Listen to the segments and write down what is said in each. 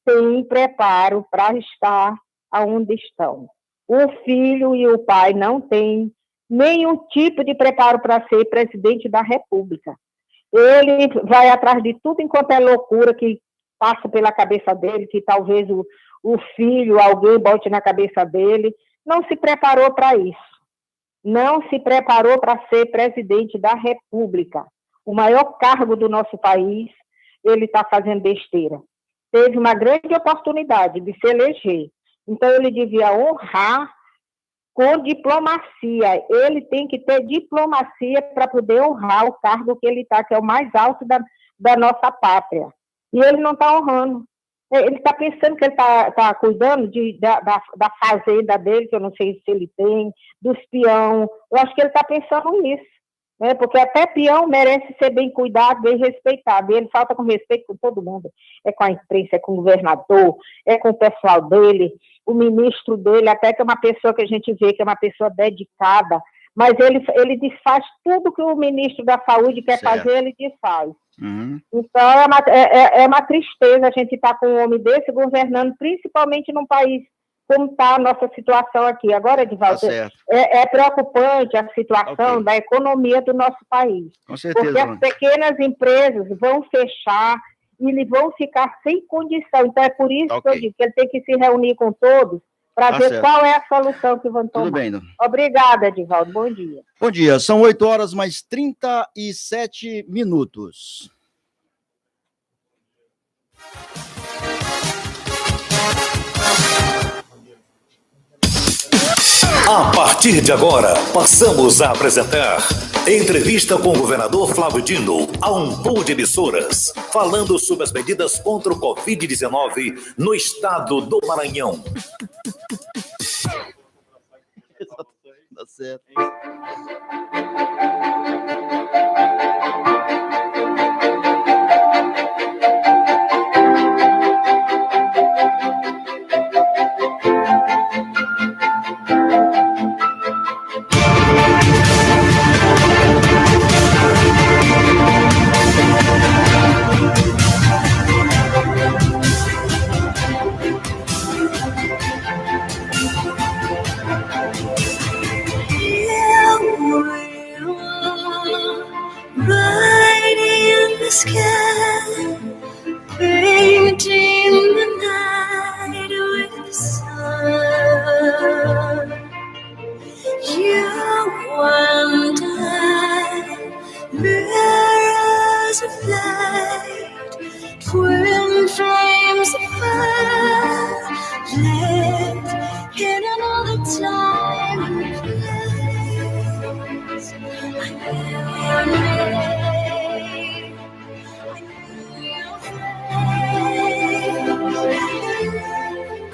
têm preparo para estar onde estão. O filho e o pai não têm nenhum tipo de preparo para ser presidente da República. Ele vai atrás de tudo enquanto é loucura que passa pela cabeça dele, que talvez o filho, alguém bote na cabeça dele. Não se preparou para isso. Não se preparou para ser presidente da República. O maior cargo do nosso país, ele está fazendo besteira. Teve uma grande oportunidade de se eleger. Então, ele devia honrar com diplomacia. Ele tem que ter diplomacia para poder honrar o cargo que ele está, que é o mais alto da nossa pátria. E ele não está honrando. Ele está pensando que ele está cuidando da fazenda dele, que eu não sei se ele tem, dos peão. Eu acho que ele está pensando nisso. Né? Porque até peão merece ser bem cuidado, bem respeitado. E ele falta com respeito com todo mundo. É com a imprensa, é com o governador, é com o pessoal dele, o ministro dele, até que é uma pessoa que a gente vê que é uma pessoa dedicada. Mas ele desfaz tudo que o ministro da Saúde quer fazer, ele desfaz. Uhum. Então, é uma tristeza a gente estar com um homem desse governando, principalmente num país como está a nossa situação aqui. Agora, Edivaldo, é preocupante a situação da economia do nosso país. Com certeza, porque as pequenas empresas vão fechar e vão ficar sem condição. Então, é por isso que eu digo que ele tem que se reunir com todos para ver qual é a solução que vão tomar. Tudo bem. Obrigada, Edivaldo. Bom dia. Bom dia. São 8h mais 37 minutos. A partir de agora, passamos a apresentar entrevista com o governador Flávio Dino a um pool de emissoras, falando sobre as medidas contra o Covid-19 no estado do Maranhão. Tá certo.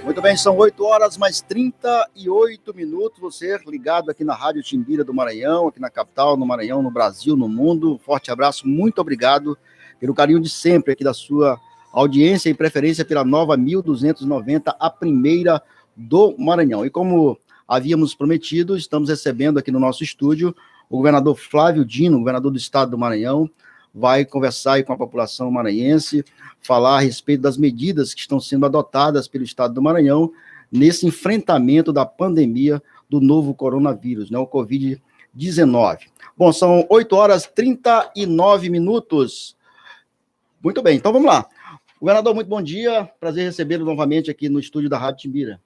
Muito bem, são 8h mais 38 minutos. Você ligado aqui na Rádio Timbira do Maranhão, aqui na capital, no Maranhão, no Brasil, no mundo. Forte abraço, muito obrigado pelo carinho de sempre aqui da sua audiência e preferência pela nova 1290, a primeira do Maranhão. E como havíamos prometido, estamos recebendo aqui no nosso estúdio o governador Flávio Dino, governador do estado do Maranhão. Vai conversar aí com a população maranhense, falar a respeito das medidas que estão sendo adotadas pelo estado do Maranhão nesse enfrentamento da pandemia do novo coronavírus, né, o Covid-19. Bom, são 8h 39 minutos. Muito bem, então vamos lá. Governador, muito bom dia. Prazer recebê-lo novamente aqui no estúdio da Rádio Timbira.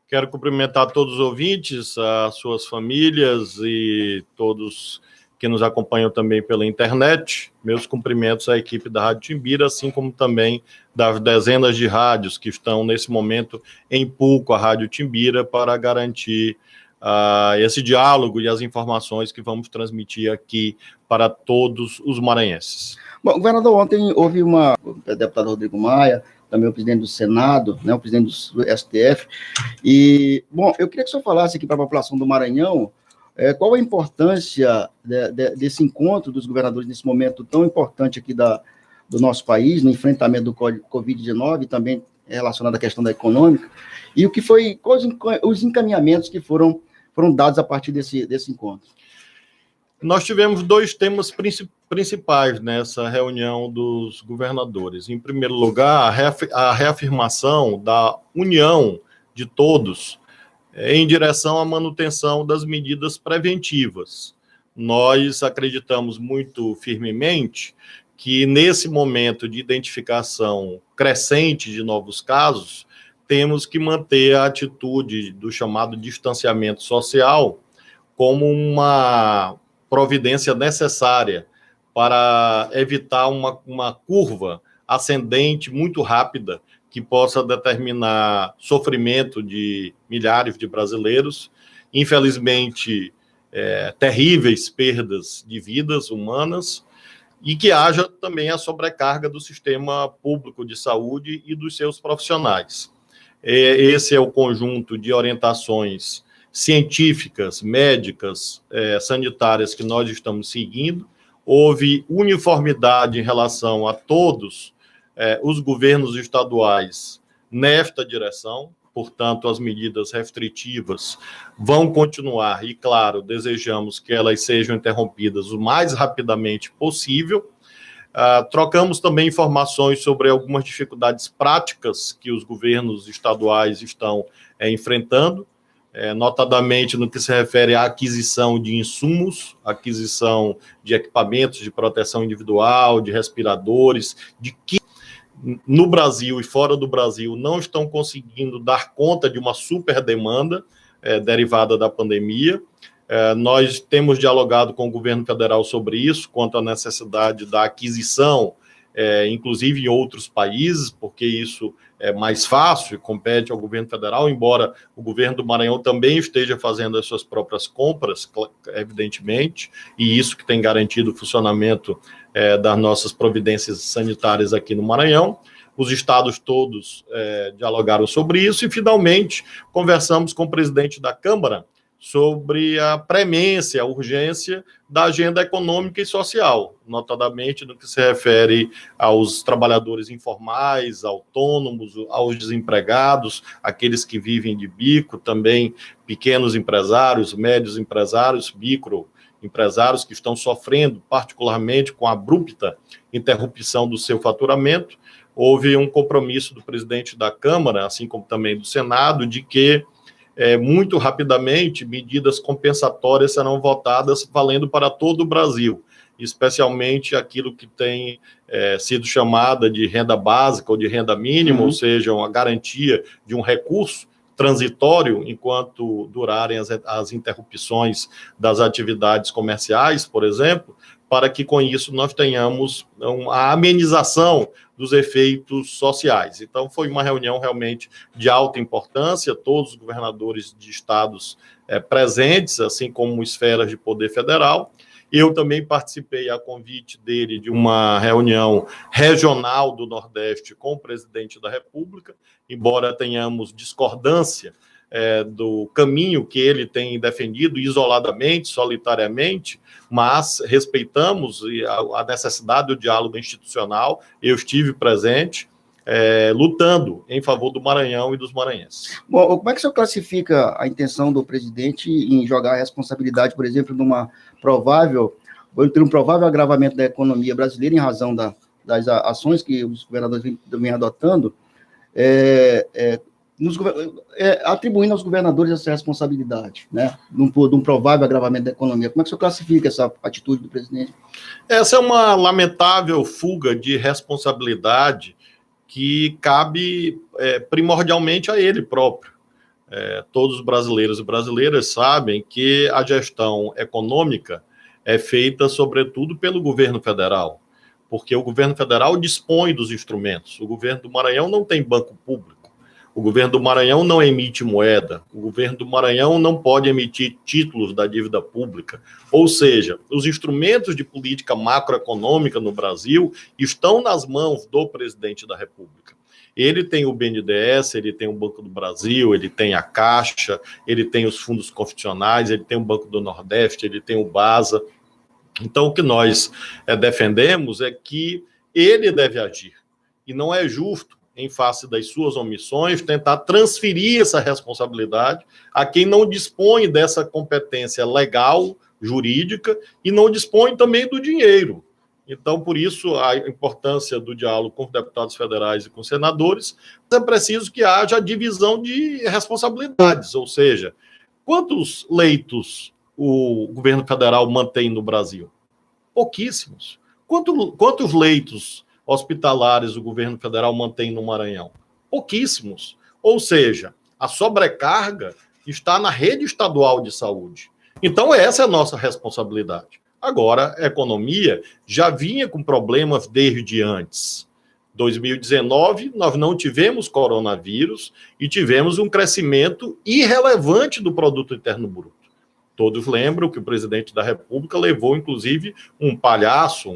Quero cumprimentar todos os ouvintes, as suas famílias e todos que nos acompanham também pela internet. Meus cumprimentos à equipe da Rádio Timbira, assim como também das dezenas de rádios que estão, nesse momento, em pool com a Rádio Timbira para garantir esse diálogo e as informações que vamos transmitir aqui para todos os maranhenses. Bom, governador, ontem houve o deputado Rodrigo Maia, também o presidente do Senado, né, o presidente do STF, e, bom, eu queria que o senhor falasse aqui para a população do Maranhão qual a importância desse encontro dos governadores nesse momento tão importante aqui do nosso país, no enfrentamento do Covid-19, também relacionado à questão da econômica, e quais os encaminhamentos que foram dados a partir desse encontro? Nós tivemos dois temas principais nessa reunião dos governadores. Em primeiro lugar, a reafirmação da união de todos em direção à manutenção das medidas preventivas. Nós acreditamos muito firmemente que, nesse momento de identificação crescente de novos casos, temos que manter a atitude do chamado distanciamento social como uma providência necessária para evitar uma curva ascendente muito rápida que possa determinar sofrimento de milhares de brasileiros, infelizmente, terríveis perdas de vidas humanas, e que haja também a sobrecarga do sistema público de saúde e dos seus profissionais. Esse é o conjunto de orientações científicas, médicas, sanitárias que nós estamos seguindo. Houve uniformidade em relação a todos os governos estaduais nesta direção, portanto, as medidas restritivas vão continuar e, claro, desejamos que elas sejam interrompidas o mais rapidamente possível. Trocamos também informações sobre algumas dificuldades práticas que os governos estaduais estão enfrentando, notadamente no que se refere à aquisição de insumos, aquisição de equipamentos de proteção individual, de respiradores, de que no Brasil e fora do Brasil não estão conseguindo dar conta de uma super demanda derivada da pandemia. Nós temos dialogado com o governo federal sobre isso, quanto à necessidade da aquisição, inclusive em outros países, porque isso é mais fácil e compete ao governo federal, embora o governo do Maranhão também esteja fazendo as suas próprias compras, evidentemente, e isso que tem garantido o funcionamento das nossas providências sanitárias aqui no Maranhão. Os estados todos dialogaram sobre isso e, finalmente, conversamos com o presidente da Câmara sobre a premência, a urgência da agenda econômica e social, notadamente no que se refere aos trabalhadores informais, autônomos, aos desempregados, aqueles que vivem de bico, também pequenos empresários, médios empresários, microempresários que estão sofrendo particularmente com a abrupta interrupção do seu faturamento. Houve um compromisso do presidente da Câmara, assim como também do Senado, de que muito rapidamente, medidas compensatórias serão votadas valendo para todo o Brasil, especialmente aquilo que tem sido chamada de renda básica ou de renda mínima, ou seja, uma garantia de um recurso transitório enquanto durarem as interrupções das atividades comerciais, por exemplo, para que com isso nós tenhamos a amenização dos efeitos sociais. Então, foi uma reunião realmente de alta importância, todos os governadores de estados presentes, assim como esferas de poder federal. Eu também participei, a convite dele, de uma reunião regional do Nordeste com o presidente da República, embora tenhamos discordância do caminho que ele tem defendido isoladamente, solitariamente, mas respeitamos a necessidade do diálogo institucional. Eu estive presente, lutando em favor do Maranhão e dos maranhenses. Bom, como é que o senhor classifica a intenção do presidente em jogar a responsabilidade, por exemplo, de um provável agravamento da economia brasileira em razão das ações que os governadores vêm adotando, atribuindo aos governadores essa responsabilidade, né, de um provável agravamento da economia? Como é que o senhor classifica essa atitude do presidente? Essa é uma lamentável fuga de responsabilidade que cabe primordialmente a ele próprio. Todos os brasileiros e brasileiras sabem que a gestão econômica é feita, sobretudo, pelo governo federal, porque o governo federal dispõe dos instrumentos. O governo do Maranhão não tem banco público. O governo do Maranhão não emite moeda, o governo do Maranhão não pode emitir títulos da dívida pública. Ou seja, os instrumentos de política macroeconômica no Brasil estão nas mãos do presidente da República. Ele tem o BNDES, ele tem o Banco do Brasil, ele tem a Caixa, ele tem os fundos constitucionais, ele tem o Banco do Nordeste, ele tem o BASA. Então, o que nós defendemos é que ele deve agir, e não é justo, em face das suas omissões, tentar transferir essa responsabilidade a quem não dispõe dessa competência legal, jurídica e não dispõe também do dinheiro. Então, por isso, a importância do diálogo com os deputados federais e com os senadores, é preciso que haja divisão de responsabilidades, ou seja, quantos leitos o governo federal mantém no Brasil? Pouquíssimos. Quantos leitos hospitalares o governo federal mantém no Maranhão? Pouquíssimos. Ou seja, a sobrecarga está na rede estadual de saúde. Então, essa é a nossa responsabilidade. Agora, a economia já vinha com problemas desde antes. 2019, nós não tivemos coronavírus e tivemos um crescimento irrelevante do produto interno bruto. Todos lembram que o presidente da República levou, inclusive, um palhaço,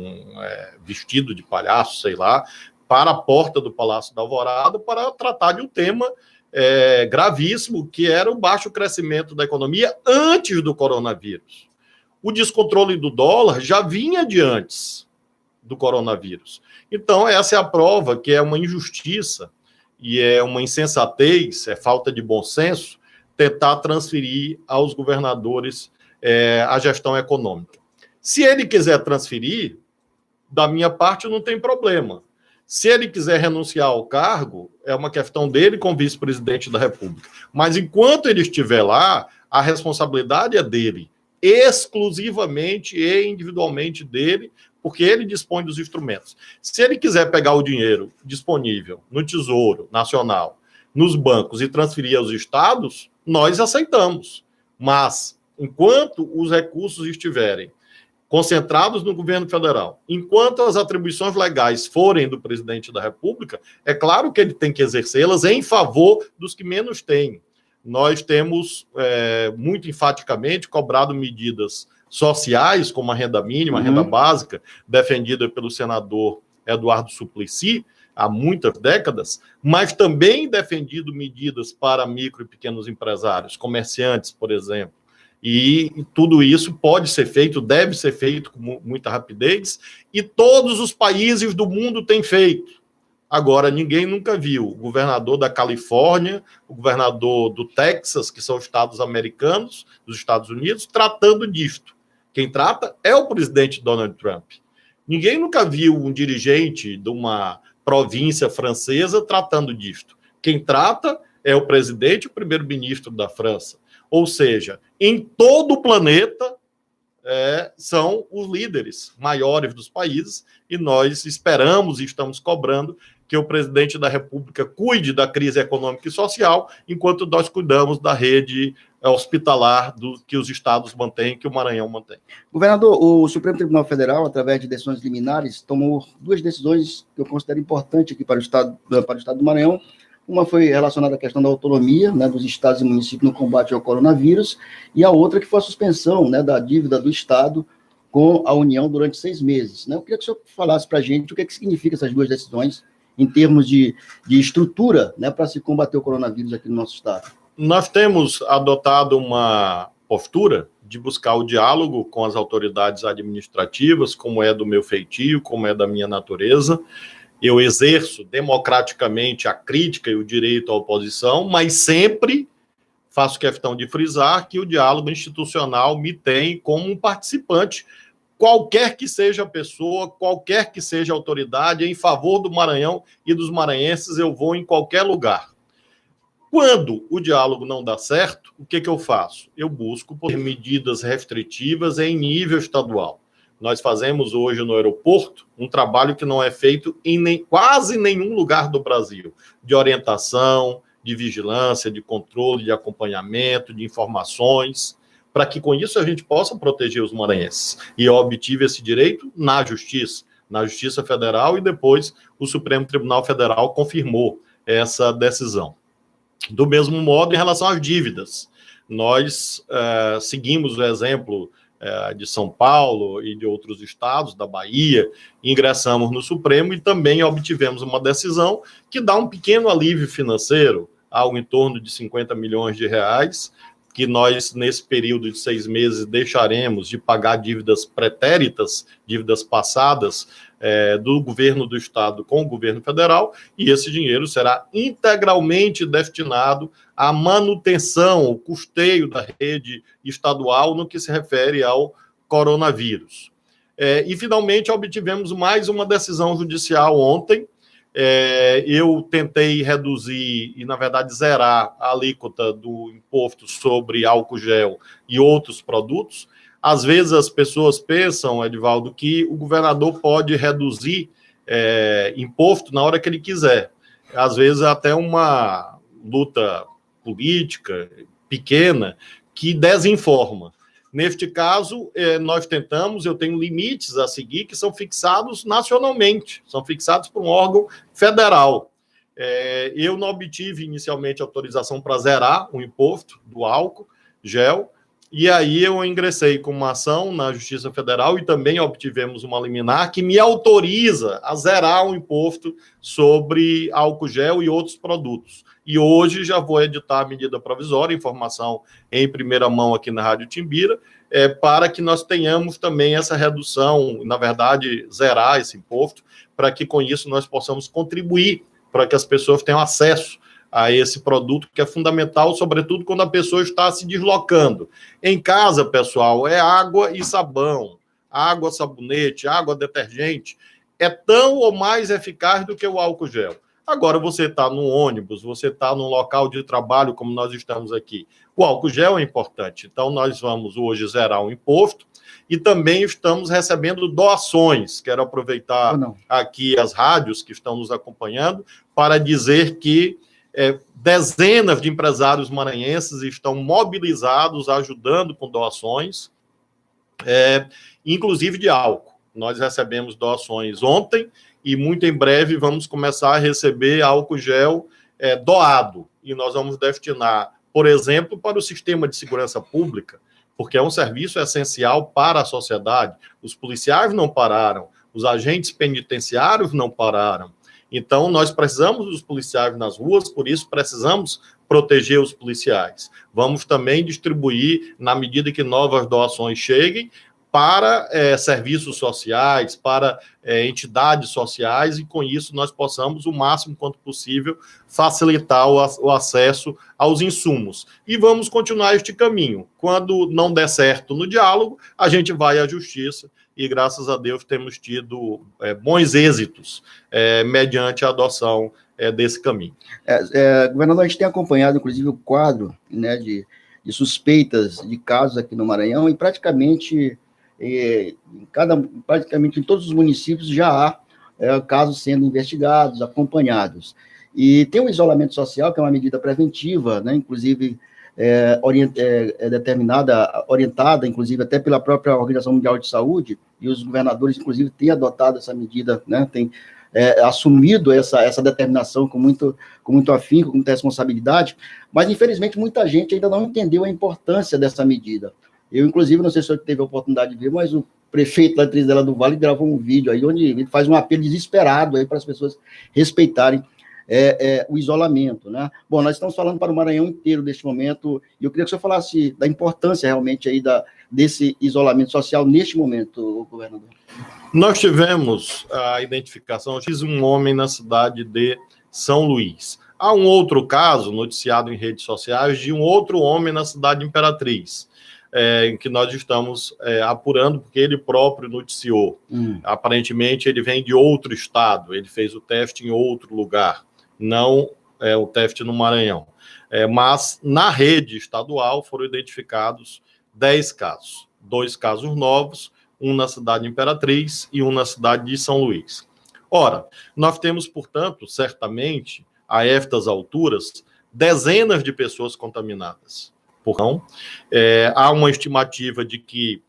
vestido de palhaço, sei lá, para a porta do Palácio da Alvorada para tratar de um tema gravíssimo, que era o baixo crescimento da economia antes do coronavírus. O descontrole do dólar já vinha de antes do coronavírus. Então, essa é a prova que é uma injustiça e é uma insensatez, é falta de bom senso, tentar transferir aos governadores a gestão econômica. Se ele quiser transferir, da minha parte não tem problema. Se ele quiser renunciar ao cargo, é uma questão dele como vice-presidente da República. Mas enquanto ele estiver lá, a responsabilidade é dele, exclusivamente e individualmente dele, porque ele dispõe dos instrumentos. Se ele quiser pegar o dinheiro disponível no Tesouro Nacional, nos bancos e transferir aos estados, nós aceitamos. Mas, enquanto os recursos estiverem concentrados no governo federal, enquanto as atribuições legais forem do presidente da República, é claro que ele tem que exercê-las em favor dos que menos têm. Nós temos, muito enfaticamente, cobrado medidas sociais, como a renda mínima, a renda básica, defendida pelo senador Eduardo Suplicy, há muitas décadas, mas também defendido medidas para micro e pequenos empresários, comerciantes, por exemplo. E tudo isso pode ser feito, deve ser feito com muita rapidez, e todos os países do mundo têm feito. Agora, ninguém nunca viu o governador da Califórnia, o governador do Texas, que são estados americanos, dos Estados Unidos, tratando disto. Quem trata é o presidente Donald Trump. Ninguém nunca viu um dirigente de uma província francesa tratando disto. Quem trata é o presidente e o primeiro-ministro da França. Ou seja, em todo o planeta são os líderes maiores dos países e nós esperamos e estamos cobrando que o presidente da República cuide da crise econômica e social, enquanto nós cuidamos da rede hospitalar que os estados mantêm, que o Maranhão mantém. Governador, o Supremo Tribunal Federal, através de decisões liminares, tomou duas decisões que eu considero importantes aqui para o estado do Maranhão. Uma foi relacionada à questão da autonomia, né, dos estados e municípios no combate ao coronavírus, e a outra que foi a suspensão, né, da dívida do Estado com a União durante 6 meses. Né? Eu queria que o senhor falasse para a gente o que significa essas duas decisões em termos de estrutura, né, para se combater o coronavírus aqui no nosso estado. Nós temos adotado uma postura de buscar o diálogo com as autoridades administrativas, como é do meu feitio, como é da minha natureza. Eu exerço democraticamente a crítica e o direito à oposição, mas sempre faço questão de frisar que o diálogo institucional me tem como um participante, qualquer que seja a pessoa, qualquer que seja a autoridade, em favor do Maranhão e dos maranhenses, eu vou em qualquer lugar. Quando o diálogo não dá certo, o que eu faço? Eu busco por medidas restritivas em nível estadual. Nós fazemos hoje no aeroporto um trabalho que não é feito em quase nenhum lugar do Brasil, de orientação, de vigilância, de controle, de acompanhamento, de informações, para que com isso a gente possa proteger os maranhenses. E eu obtive esse direito na Justiça Federal, e depois o Supremo Tribunal Federal confirmou essa decisão. Do mesmo modo, em relação às dívidas, nós seguimos o exemplo de São Paulo e de outros estados, da Bahia, ingressamos no Supremo e também obtivemos uma decisão que dá um pequeno alívio financeiro, algo em torno de 50 milhões de reais, que nós, nesse período de 6 meses, deixaremos de pagar dívidas pretéritas, dívidas passadas, do governo do Estado com o governo federal, e esse dinheiro será integralmente destinado à manutenção, o custeio da rede estadual no que se refere ao coronavírus. E, finalmente, obtivemos mais uma decisão judicial ontem. Eu tentei reduzir e, na verdade, zerar a alíquota do imposto sobre álcool gel e outros produtos. Às vezes as pessoas pensam, Edivaldo, que o governador pode reduzir imposto na hora que ele quiser. Às vezes até uma luta política pequena que desinforma. Neste caso, nós tentamos, eu tenho limites a seguir que são fixados nacionalmente, são fixados por um órgão federal. Eu não obtive inicialmente autorização para zerar o imposto do álcool gel, e aí eu ingressei com uma ação na Justiça Federal e também obtivemos uma liminar que me autoriza a zerar o imposto sobre álcool gel e outros produtos. E hoje já vou editar a medida provisória, informação em primeira mão aqui na Rádio Timbira, para que nós tenhamos também essa redução, na verdade, zerar esse imposto, para que com isso nós possamos contribuir para que as pessoas tenham acesso a esse produto, que é fundamental, sobretudo quando a pessoa está se deslocando. Em casa, pessoal, é água e sabão, água, sabonete, água, detergente, é tão ou mais eficaz do que o álcool gel. Agora, você está no ônibus, você está num local de trabalho, como nós estamos aqui. O álcool gel é importante. Então, nós vamos hoje zerar o imposto e também estamos recebendo doações. Quero aproveitar aqui as rádios que estão nos acompanhando para dizer que dezenas de empresários maranhenses estão mobilizados, ajudando com doações, inclusive de álcool. Nós recebemos doações ontem, e muito em breve vamos começar a receber álcool gel doado. E nós vamos destinar, por exemplo, para o sistema de segurança pública, porque é um serviço essencial para a sociedade. Os policiais não pararam, os agentes penitenciários não pararam. Então, nós precisamos dos policiais nas ruas, por isso precisamos proteger os policiais. Vamos também distribuir, na medida que novas doações cheguem, para serviços sociais, para entidades sociais, e com isso nós possamos, o máximo quanto possível, facilitar o acesso aos insumos. E vamos continuar este caminho. Quando não der certo no diálogo, a gente vai à justiça, e graças a Deus temos tido bons êxitos mediante a adoção desse caminho. Governador, a gente tem acompanhado, inclusive, o quadro, né, de suspeitas de casos aqui no Maranhão, e praticamente em todos os municípios já há casos sendo investigados, acompanhados. E tem o isolamento social, que é uma medida preventiva, né, inclusive orientada, inclusive até pela própria Organização Mundial de Saúde, e os governadores, inclusive, têm adotado essa medida, né, têm assumido essa determinação com muito afinco, com muita responsabilidade, mas, infelizmente, muita gente ainda não entendeu a importância dessa medida. Eu, inclusive, não sei se você teve a oportunidade de ver, mas o prefeito da Trizela do Vale gravou um vídeo aí onde ele faz um apelo desesperado aí para as pessoas respeitarem o isolamento, né? Bom, nós estamos falando para o Maranhão inteiro neste momento, e eu queria que o senhor falasse da importância realmente aí desse isolamento social neste momento, governador. Nós tivemos a identificação de um homem na cidade de São Luís. Há um outro caso noticiado em redes sociais de um outro homem na cidade de Imperatriz, em que nós estamos apurando, porque ele próprio noticiou. Aparentemente, ele vem de outro estado, ele fez o teste em outro lugar, não o teste no Maranhão. Mas, na rede estadual, foram identificados 10 casos. 2 casos novos, um na cidade de Imperatriz e um na cidade de São Luís. Ora, nós temos, portanto, certamente, a estas alturas, dezenas de pessoas contaminadas. Então, há uma estimativa de que,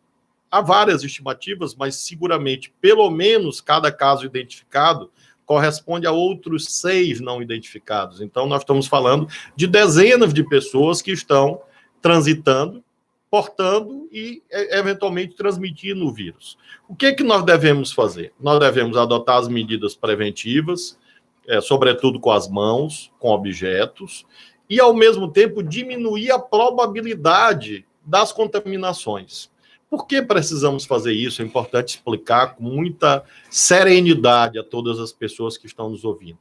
há várias estimativas, mas seguramente, pelo menos, cada caso identificado corresponde a outros 6 não identificados. Então, nós estamos falando de dezenas de pessoas que estão transitando, portando e, eventualmente, transmitindo o vírus. O que é que nós devemos fazer? Nós devemos adotar as medidas preventivas, sobretudo com as mãos, com objetos, e, ao mesmo tempo, diminuir a probabilidade das contaminações. Por que precisamos fazer isso? É importante explicar com muita serenidade a todas as pessoas que estão nos ouvindo.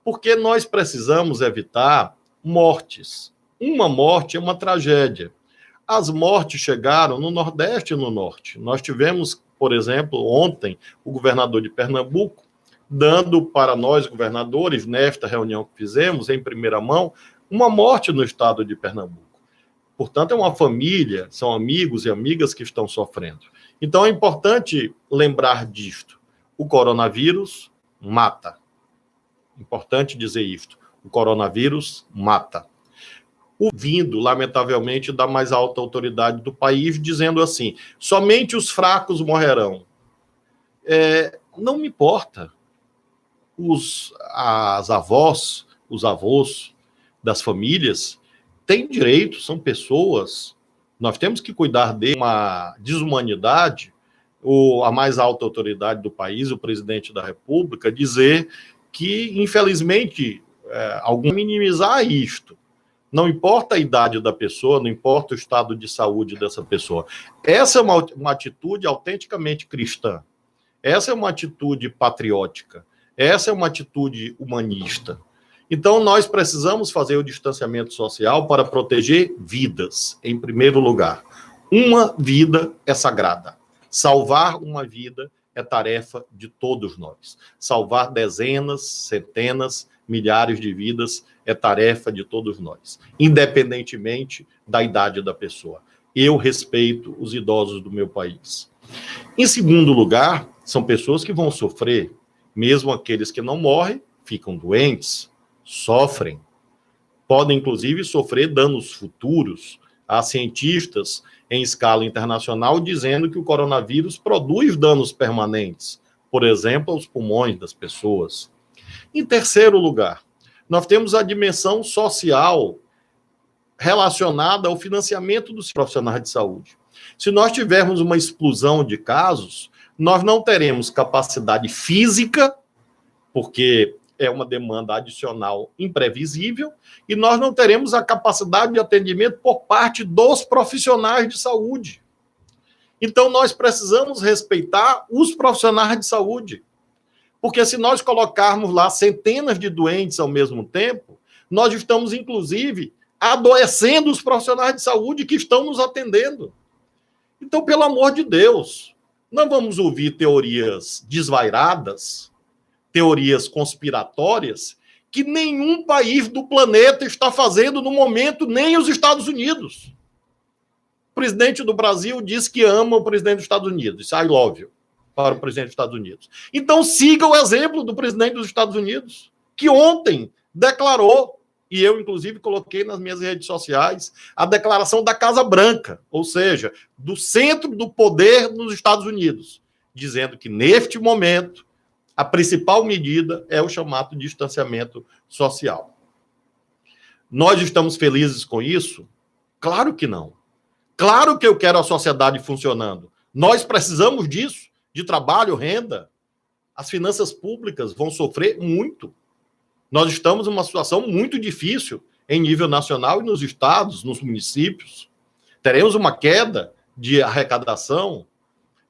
Porque nós precisamos evitar mortes. Uma morte é uma tragédia. As mortes chegaram no Nordeste e no Norte. Nós tivemos, por exemplo, ontem, o governador de Pernambuco dando para nós, governadores, nesta reunião que fizemos, em primeira mão, uma morte no estado de Pernambuco. Portanto, é uma família, são amigos e amigas que estão sofrendo. Então, é importante lembrar disto. O coronavírus mata. Importante dizer isto. O coronavírus mata. Vindo, lamentavelmente, da mais alta autoridade do país, dizendo assim, somente os fracos morrerão. Não me importa. As avós, os avós das famílias têm direito, são pessoas. Nós temos que cuidar de uma desumanidade. A mais alta autoridade do país, o presidente da República, dizer que, infelizmente, alguém minimizar isto. Não importa a idade da pessoa, não importa o estado de saúde dessa pessoa. Essa é uma atitude autenticamente cristã. Essa é uma atitude patriótica. Essa é uma atitude humanista. Então, nós precisamos fazer o distanciamento social para proteger vidas, em primeiro lugar. Uma vida é sagrada. Salvar uma vida é tarefa de todos nós. Salvar dezenas, centenas, milhares de vidas é tarefa de todos nós, independentemente da idade da pessoa. Eu respeito os idosos do meu país. Em segundo lugar, são pessoas que vão sofrer. Mesmo aqueles que não morrem, ficam doentes, sofrem. Podem, inclusive, sofrer danos futuros. Há cientistas em escala internacional dizendo que o coronavírus produz danos permanentes, por exemplo, aos pulmões das pessoas. Em terceiro lugar, nós temos a dimensão social relacionada ao financiamento dos profissionais de saúde. Se nós tivermos uma explosão de casos, nós não teremos capacidade física, porque é uma demanda adicional imprevisível, e nós não teremos a capacidade de atendimento por parte dos profissionais de saúde. Então, nós precisamos respeitar os profissionais de saúde. Porque se nós colocarmos lá centenas de doentes ao mesmo tempo, nós estamos, inclusive, adoecendo os profissionais de saúde que estão nos atendendo. Então, pelo amor de Deus, não vamos ouvir teorias desvairadas, teorias conspiratórias, que nenhum país do planeta está fazendo no momento, nem os Estados Unidos. O presidente do Brasil diz que ama o presidente dos Estados Unidos, disse I love you, para o presidente dos Estados Unidos. Então siga o exemplo do presidente dos Estados Unidos, que ontem declarou, e eu, inclusive, coloquei nas minhas redes sociais, a declaração da Casa Branca, ou seja, do centro do poder nos Estados Unidos, dizendo que, neste momento, a principal medida é o chamado distanciamento social. Nós estamos felizes com isso? Claro que não. Claro que eu quero a sociedade funcionando. Nós precisamos disso, de trabalho, renda. As finanças públicas vão sofrer muito. Nós estamos numa situação muito difícil em nível nacional e nos estados, nos municípios. Teremos uma queda de arrecadação.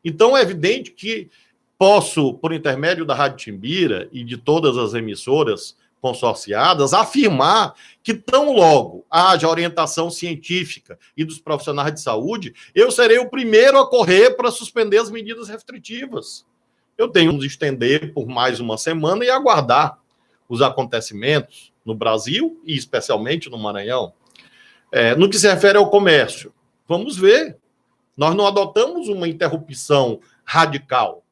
Então, é evidente que posso, por intermédio da Rádio Timbira e de todas as emissoras consorciadas, afirmar que tão logo haja orientação científica e dos profissionais de saúde, eu serei o primeiro a correr para suspender as medidas restritivas. Eu tenho que nos estender por mais uma semana e aguardar os acontecimentos no Brasil e especialmente no Maranhão. No que se refere ao comércio, vamos ver. Nós não adotamos uma interrupção radical.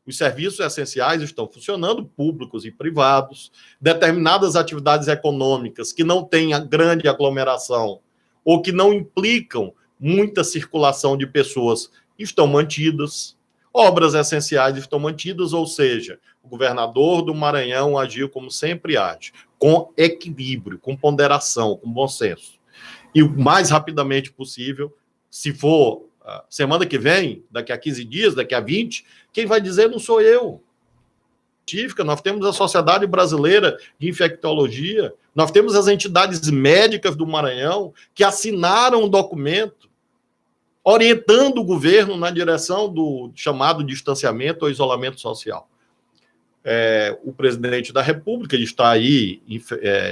Os serviços essenciais estão funcionando, públicos e privados. Determinadas atividades econômicas que não têm a grande aglomeração ou que não implicam muita circulação de pessoas estão mantidas. Obras essenciais estão mantidas, ou seja, o governador do Maranhão agiu como sempre age, com equilíbrio, com ponderação, com bom senso. E o mais rapidamente possível, se for semana que vem, daqui a 15 dias, daqui a 20, quem vai dizer não sou eu. científica, nós temos a Sociedade Brasileira de Infectologia, nós temos as entidades médicas do Maranhão que assinaram um documento orientando o governo na direção do chamado distanciamento ou isolamento social. O presidente da República está aí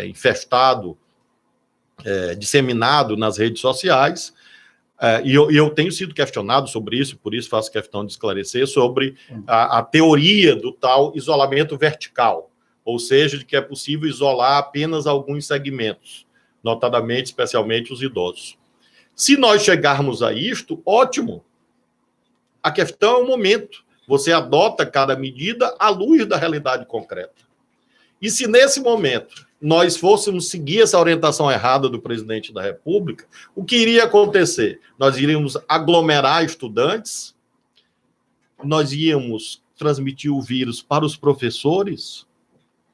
infestado, disseminado nas redes sociais, e eu tenho sido questionado sobre isso, por isso faço questão de esclarecer, sobre a teoria do tal isolamento vertical, ou seja, de que é possível isolar apenas alguns segmentos, notadamente, especialmente os idosos. Se nós chegarmos a isto, ótimo. A questão é o momento. Você adota cada medida à luz da realidade concreta. E se nesse momento nós fôssemos seguir essa orientação errada do presidente da República, o que iria acontecer? Nós iríamos aglomerar estudantes, nós íamos transmitir o vírus para os professores,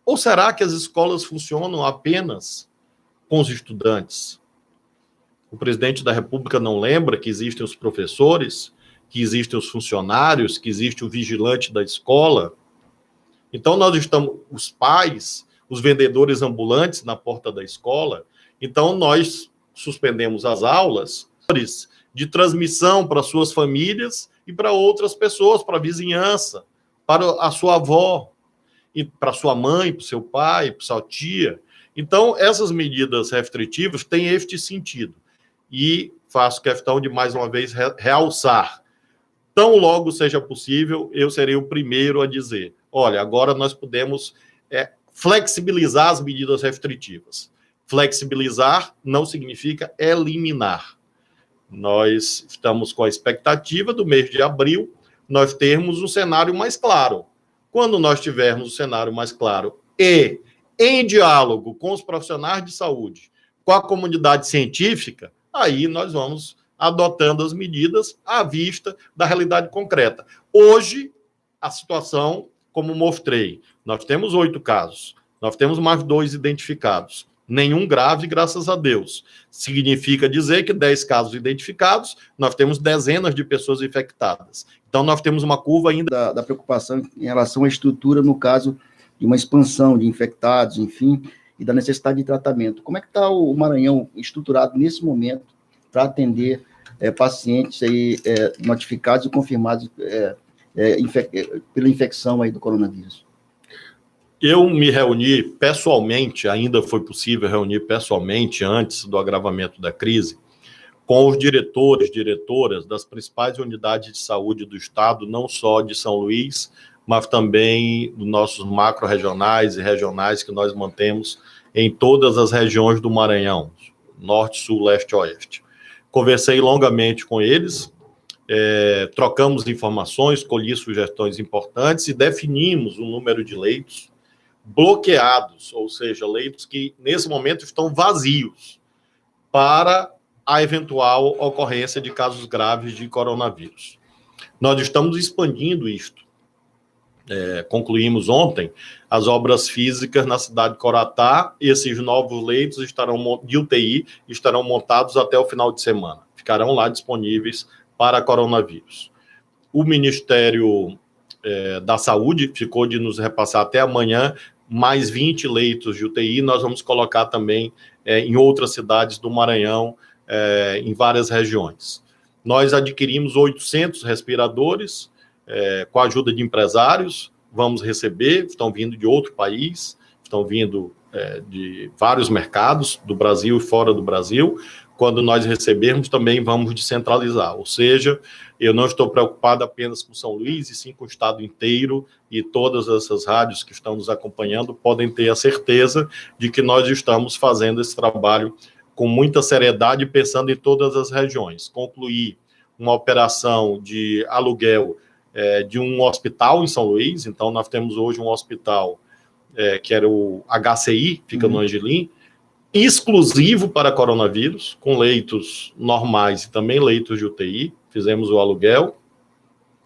ou será que as escolas funcionam apenas com os estudantes? O presidente da República não lembra que existem os professores, que existem os funcionários, que existe o vigilante da escola? Então, nós estamos, os pais, os vendedores ambulantes na porta da escola. Então, nós suspendemos as aulas de transmissão para suas famílias e para outras pessoas, para a vizinhança, para a sua avó, e para sua mãe, para o seu pai, para sua tia. Então, essas medidas restritivas têm este sentido. E faço questão de, mais uma vez, realçar. Tão logo seja possível, eu serei o primeiro a dizer, olha, agora nós podemos flexibilizar as medidas restritivas. Flexibilizar não significa eliminar. Nós estamos com a expectativa do mês de abril, nós termos um cenário mais claro. Quando nós tivermos um cenário mais claro e em diálogo com os profissionais de saúde, com a comunidade científica, aí nós vamos adotando as medidas à vista da realidade concreta. Hoje, a situação, como mostrei, nós temos 8 casos, nós temos mais 2 identificados, nenhum grave, graças a Deus. Significa dizer que 10 casos identificados, nós temos dezenas de pessoas infectadas. Então, nós temos uma curva ainda... Da preocupação em relação à estrutura, no caso de uma expansão de infectados, enfim, e da necessidade de tratamento. Como é que está o Maranhão estruturado nesse momento para atender pacientes aí, notificados e confirmados pela infecção aí do coronavírus? Eu me reuni pessoalmente, ainda foi possível reunir pessoalmente antes do agravamento da crise, com os diretores, diretoras das principais unidades de saúde do estado, não só de São Luís, mas também dos nossos macro-regionais e regionais que nós mantemos em todas as regiões do Maranhão, norte, sul, leste, oeste. Conversei longamente com eles, trocamos informações, colhi sugestões importantes e definimos o número de leitos bloqueados, ou seja, leitos que nesse momento estão vazios para a eventual ocorrência de casos graves de coronavírus. Nós estamos expandindo isto. Concluímos ontem as obras físicas na cidade de Coratá. Esses novos leitos de UTI estarão montados até o final de semana. Ficarão lá disponíveis para coronavírus. O Ministério da Saúde ficou de nos repassar até amanhã mais 20 leitos de UTI. Nós vamos colocar também em outras cidades do Maranhão, em várias regiões. Nós adquirimos 800 respiradores, com a ajuda de empresários, vamos receber, estão vindo de outro país, estão vindo de vários mercados, do Brasil e fora do Brasil. Quando nós recebermos, também vamos descentralizar, ou seja, eu não estou preocupado apenas com São Luís, e sim com o estado inteiro, e todas essas rádios que estão nos acompanhando podem ter a certeza de que nós estamos fazendo esse trabalho com muita seriedade, pensando em todas as regiões. Concluir uma operação de aluguel de um hospital em São Luís. Então, nós temos hoje um hospital que era o HCI, fica no Angelim, exclusivo para coronavírus, com leitos normais e também leitos de UTI. Fizemos o aluguel,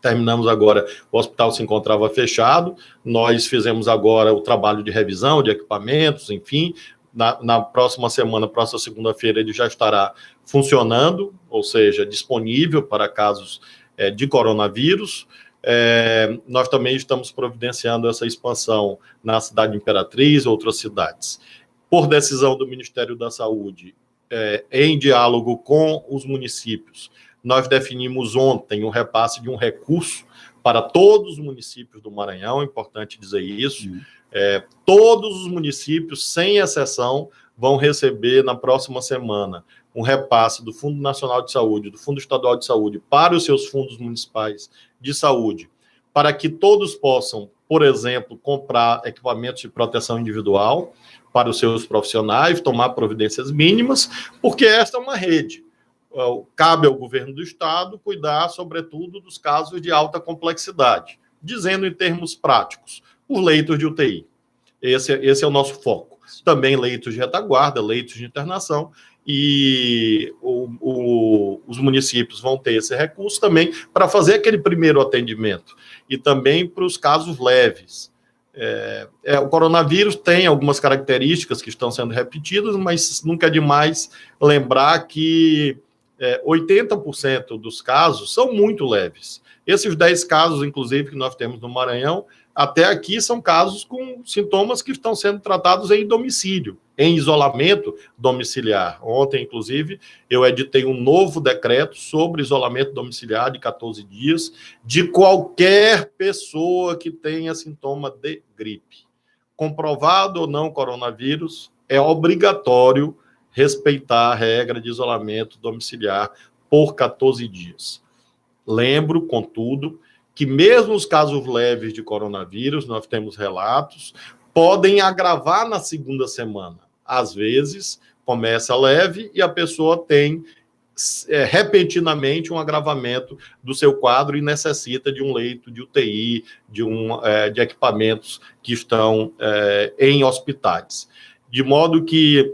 terminamos agora, o hospital se encontrava fechado, nós fizemos agora o trabalho de revisão de equipamentos, enfim. Na próxima semana, próxima segunda-feira, ele já estará funcionando, ou seja, disponível para casos de coronavírus. nós também estamos providenciando essa expansão na cidade Imperatriz e outras cidades. Por decisão do Ministério da Saúde, em diálogo com os municípios, nós definimos ontem o repasse de um recurso para todos os municípios do Maranhão, é importante dizer isso. Todos os municípios, sem exceção, vão receber na próxima semana um repasse do Fundo Nacional de Saúde, do Fundo Estadual de Saúde, para os seus fundos municipais de saúde, para que todos possam, por exemplo, comprar equipamentos de proteção individual para os seus profissionais, tomar providências mínimas, porque esta é uma rede. Cabe ao governo do estado cuidar, sobretudo, dos casos de alta complexidade, dizendo em termos práticos, os leitos de UTI. Esse é o nosso foco. Também leitos de retaguarda, leitos de internação, e os municípios vão ter esse recurso também para fazer aquele primeiro atendimento, e também para os casos leves. O coronavírus tem algumas características que estão sendo repetidas, mas nunca é demais lembrar que 80% dos casos são muito leves. Esses 10 casos, inclusive, que nós temos no Maranhão, até aqui são casos com sintomas que estão sendo tratados em domicílio, em isolamento domiciliar. Ontem, inclusive, eu editei um novo decreto sobre isolamento domiciliar de 14 dias de qualquer pessoa que tenha sintoma de gripe. Comprovado ou não coronavírus, é obrigatório respeitar a regra de isolamento domiciliar por 14 dias. Lembro, contudo, que mesmo os casos leves de coronavírus, nós temos relatos, podem agravar na segunda semana. Às vezes, começa leve e a pessoa tem repentinamente um agravamento do seu quadro e necessita de um leito de UTI, de equipamentos que estão em hospitais. De modo que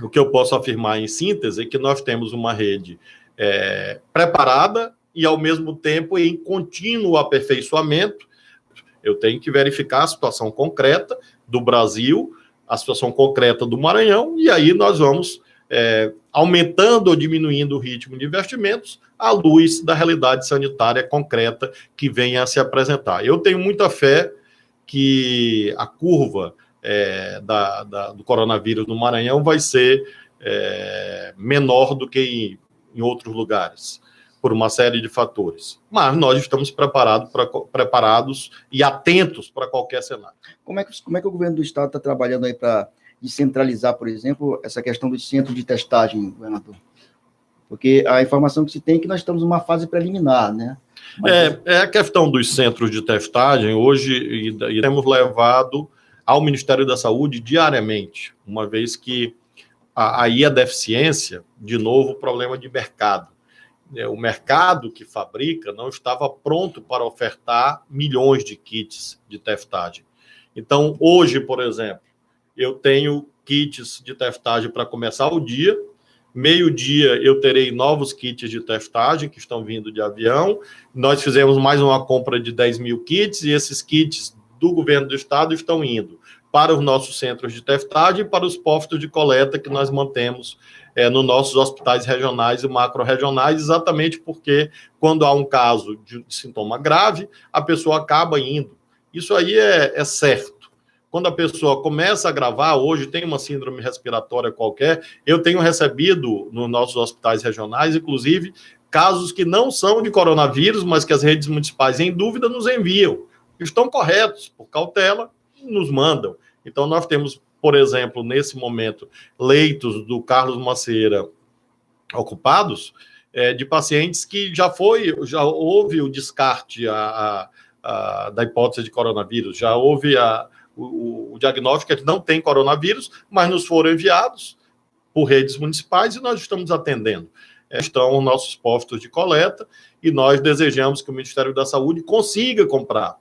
o que eu posso afirmar em síntese é que nós temos uma rede preparada e, ao mesmo tempo, em contínuo aperfeiçoamento. Eu tenho que verificar a situação concreta do Brasil, a situação concreta do Maranhão, e aí nós vamos aumentando ou diminuindo o ritmo de investimentos à luz da realidade sanitária concreta que venha a se apresentar. Eu tenho muita fé que a curva do coronavírus no Maranhão vai ser menor do que em outros lugares, por uma série de fatores. Mas nós estamos preparados e atentos para qualquer cenário. Como é que o governo do estado está trabalhando aí para descentralizar, por exemplo, essa questão dos centros de testagem, governador? Porque a informação que se tem é que nós estamos numa fase preliminar, né? A questão dos centros de testagem, hoje, e temos levado ao Ministério da Saúde diariamente, uma vez que aí a deficiência, de novo, problema de mercado. O mercado que fabrica não estava pronto para ofertar milhões de kits de testagem. Então, hoje, por exemplo, eu tenho kits de testagem para começar o dia, meio-dia eu terei novos kits de testagem que estão vindo de avião, nós fizemos mais uma compra de 10 mil kits e esses kits do governo do estado estão indo para os nossos centros de testagem e para os postos de coleta que nós mantemos nos nossos hospitais regionais e macro-regionais, exatamente porque quando há um caso de sintoma grave, a pessoa acaba indo. Isso aí é certo. Quando a pessoa começa a agravar, hoje tem uma síndrome respiratória qualquer, eu tenho recebido nos nossos hospitais regionais, inclusive, casos que não são de coronavírus, mas que as redes municipais, em dúvida, nos enviam. Estão corretos, por cautela, nos mandam. Então, nós temos, por exemplo, nesse momento, leitos do Carlos Macieira ocupados de pacientes que já houve o descarte da hipótese de coronavírus, já houve o diagnóstico que não tem coronavírus, mas nos foram enviados por redes municipais e nós estamos atendendo. Estão os nossos postos de coleta e nós desejamos que o Ministério da Saúde consiga comprar.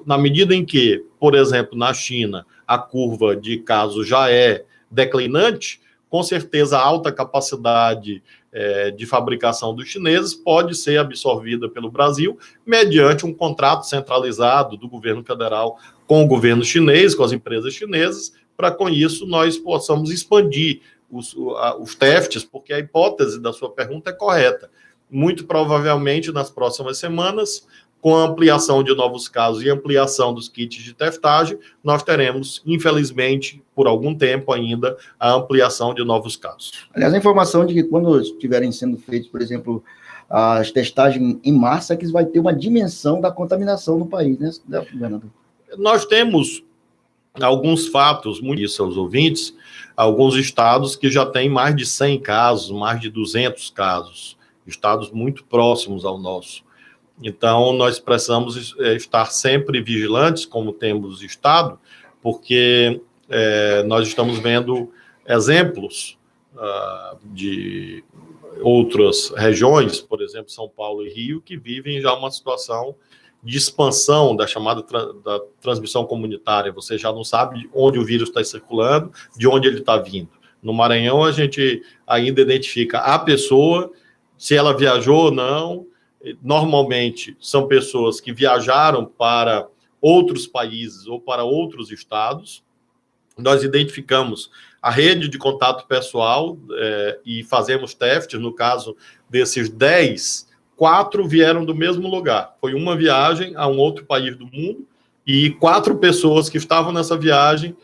Na medida em que, por exemplo, na China, a curva de casos já é declinante, com certeza a alta capacidade de fabricação dos chineses pode ser absorvida pelo Brasil mediante um contrato centralizado do governo federal com o governo chinês, com as empresas chinesas, para com isso nós possamos expandir os testes, porque a hipótese da sua pergunta é correta. muito provavelmente nas próximas semanas, com a ampliação de novos casos e ampliação dos kits de testagem, nós teremos, infelizmente, por algum tempo ainda, a ampliação de novos casos. Aliás, a informação de que quando estiverem sendo feitos, por exemplo, as testagens em massa, é que vai ter uma dimensão da contaminação no país, né, governador? Nós temos alguns fatos, muito isso aos ouvintes, alguns estados que já têm mais de 100 casos, mais de 200 casos, estados muito próximos ao nosso. Então, nós precisamos estar sempre vigilantes, como temos estado, porque nós estamos vendo exemplos de outras regiões, por exemplo, São Paulo e Rio, que vivem já uma situação de expansão da chamada da transmissão comunitária. Você já não sabe onde o vírus está circulando, de onde ele está vindo. No Maranhão, a gente ainda identifica a pessoa, se ela viajou ou não. Normalmente, são pessoas que viajaram para outros países ou para outros estados. Nós identificamos a rede de contato pessoal e fazemos testes. No caso desses 10, 4 vieram do mesmo lugar. Foi uma viagem a um outro país do mundo e 4 pessoas que estavam nessa viagem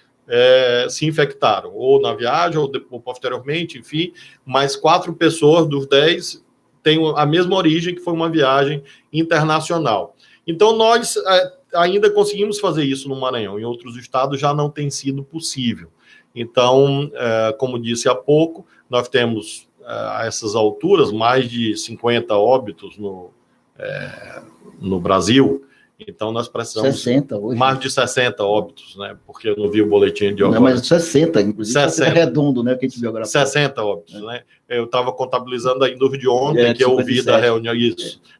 se infectaram, ou na viagem, ou posteriormente, enfim, mas 4 pessoas dos 10 têm a mesma origem, que foi uma viagem internacional. Então, nós ainda conseguimos fazer isso no Maranhão. Em outros estados já não tem sido possível. Então, como disse há pouco, nós temos, a essas alturas, mais de 50 óbitos no Brasil. Então, nós precisamos... 60 hoje. Mais de 60 óbitos, né? Porque eu não vi o boletim de agora. Não, mas 60, inclusive. 60. É redondo, né? O que a gente viu agora. 60 óbitos, né? Eu estava contabilizando ainda os de ontem, que eu ouvi da reunião,